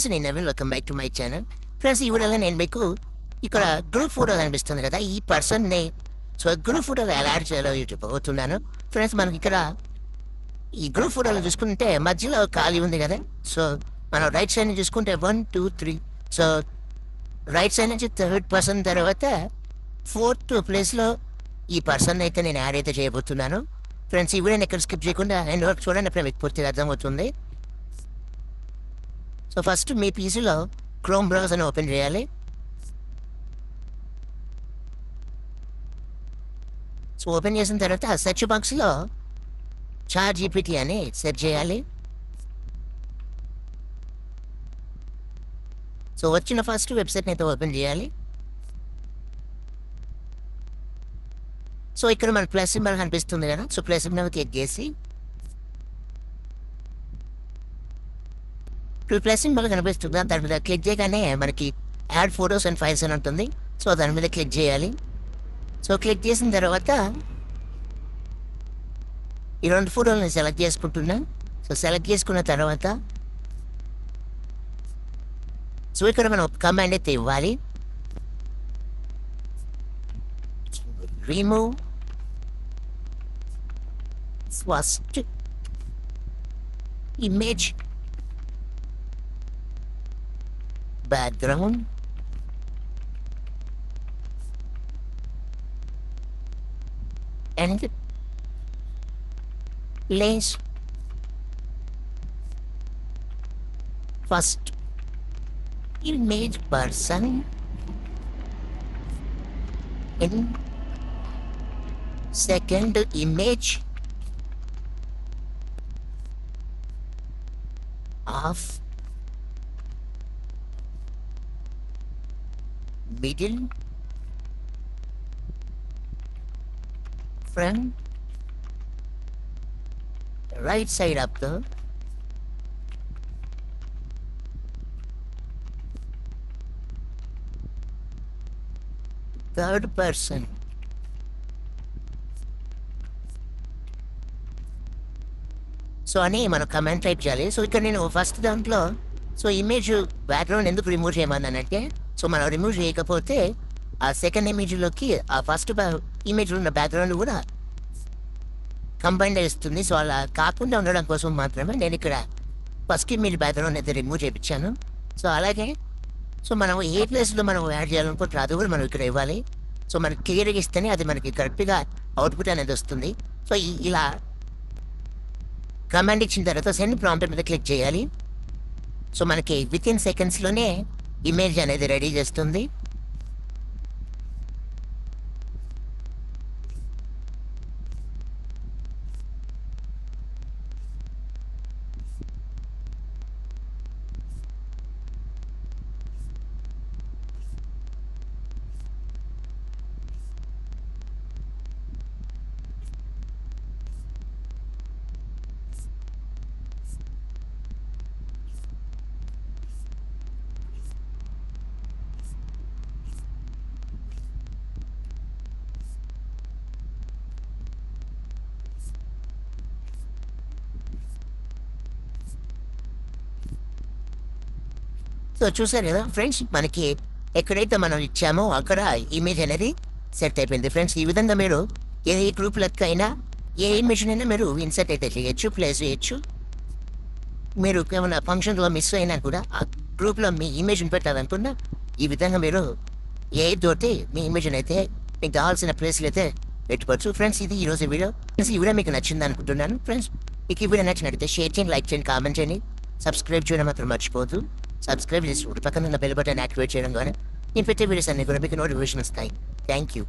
Friends నేను Naveen, welcome back to my channel. Friends ఈ వీడియోలో నేను మీకు ఇక్కడ గ్రూప్ ఫోటో కనిపిస్తుంది కదా, ఈ పర్సన్ని సో గ్రూప్ ఫోటోలో ఎలా యాడ్ చేయాలో చూపిస్తున్నాను. ఫ్రెండ్స్ మనకి ఇక్కడ ఈ గ్రూప్ ఫోటోలో చూసుకుంటే మధ్యలో ఖాళీ ఉంది కదా, సో మనం రైట్ సైడ్ నుంచి చూసుకుంటే 1 2 3, సో రైట్ సైడ్ నుంచి థర్డ్ పర్సన్ తర్వాత ఫోర్త్ ప్లేస్లో ఈ పర్సన్ అయితే నేను యాడ్ అయితే చేయబోతున్నాను. ఫ్రెండ్స్ ఈ వీడియోని ఎక్కడ స్కిప్ చేయకుండా ఎండ్ వరకు చూడండి, అప్పుడు మీకు పూర్తిగా అర్థమవుతుంది. సో ఫస్ట్ మీ పీసీలో క్రోమ్ బ్రౌజర్ని ఓపెన్ చేయాలి. సో ఓపెన్ చేసిన తర్వాత సెర్చ్ బాక్స్లో చాట్ జీపీటీ అని సెర్చ్ చేయాలి. సో వచ్చిన ఫస్ట్ వెబ్సైట్ని అయితే ఓపెన్ చేయాలి. సో ఇక్కడ మన ప్లస్ సింబల్ కనిపిస్తుంది కదా, సో ప్లస్ సింబల్ క్లిక్ చేసి ప్లస్ సింబల్ కనిపిస్తుంది, దాని మీద క్లిక్ చేయగానే మనకి యాడ్ ఫొటోస్ అండ్ ఫైల్స్ అని ఉంటుంది. సో దాని మీద క్లిక్ చేయాలి. సో క్లిక్ చేసిన తర్వాత ఈ 2 ఫోటోలని సెలెక్ట్ చేసుకుంటున్నా. సో సెలెక్ట్ చేసుకున్న తర్వాత సో ఇక్కడ మనం కమాండ్ అయితే ఇవ్వాలి, remove first image background and place first image person in second image of middle from right side of the third person. So అని మనం కమెంట్ టైప్ చేయాలి. సో ఇక్కడ నేను ఫస్ట్ దాంట్లో సో ఇమేజ్ బ్యాక్గ్రౌండ్ ఎందుకు రిమూవ్ చేయమన్నానంటే, సో మనం remove చేయకపోతే ఆ సెకండ్ ఇమేజ్లోకి ఆ ఫస్ట్ ఇమేజ్లో ఉన్న బ్యాక్గ్రౌండ్ కూడా కంబైన్ ఇస్తుంది. సో అలా కాకుండా ఉండడం కోసం మాత్రమే నేను ఇక్కడ ఫస్ట్ ఇమేజ్ బ్యాక్గ్రౌండ్ అయితే రిమూవ్ చేయించాను. సో అలాగే సో మనం ఏ ప్లేస్లో మనం యాడ్ చేయాలనుకుంటే అది కూడా మనం ఇక్కడ ఇవ్వాలి. సో మనకి క్లియర్గా ఇస్తేనే అది మనకి కరెక్ట్గా అవుట్పుట్ అనేది వస్తుంది. సో ఇలా కమాండ్ ఇచ్చిన తర్వాత సెండ్ ప్రాంప్ట్ మీద క్లిక్ చేయాలి. సో మనకి విత్ ఇన్ సెకండ్స్లోనే ఇమేజ్ అనేది రెడీ చేస్తుంది. సో చూసారు కదా ఫ్రెండ్స్, మనకి ఎక్కడైతే మనం ఇచ్చామో అక్కడ ఇమేజ్ అనేది సెట్ అయిపోయింది. ఫ్రెండ్స్ ఈ విధంగా మీరు ఏ గ్రూప్ లెక్కైనా ఏ ఇమేజ్ అయినా మీరు ఇన్సర్ట్ అయితే చేయొచ్చు, ప్లేస్ చేయొచ్చు. మీరు ఏమైనా ఫంక్షన్లో మిస్ అయినా కూడా ఆ గ్రూప్లో మీ ఇమేజ్ని పెట్టాలనుకున్నా ఈ విధంగా మీరు ఏ తోటి మీ ఇమేజ్ని అయితే మీకు కావాల్సిన ప్లేస్లు అయితే పెట్టుకోవచ్చు. ఫ్రెండ్స్ ఇది ఈరోజు వీడియో. ఫ్రెండ్స్ ఈ వీడియో మీకు నచ్చింది అనుకుంటున్నాను. ఫ్రెండ్స్ మీకు ఈ వీడియో నచ్చినట్లయితే షేర్ చేయండి, లైక్ చేయండి, కామెంట్ చేయండి, సబ్స్క్రైబ్ చేయడం మాత్రం మర్చిపోవద్దు. సబ్స్క్రైబ్ చేసి పక్కన ఉన్న బెల్ బటన్ యాక్టివేట్ చేయడం ద్వారా నేను పెట్టే వీడియోస్ అన్ని కూడా మీకు నోటిఫికేషన్ వస్తాయి. Thank you.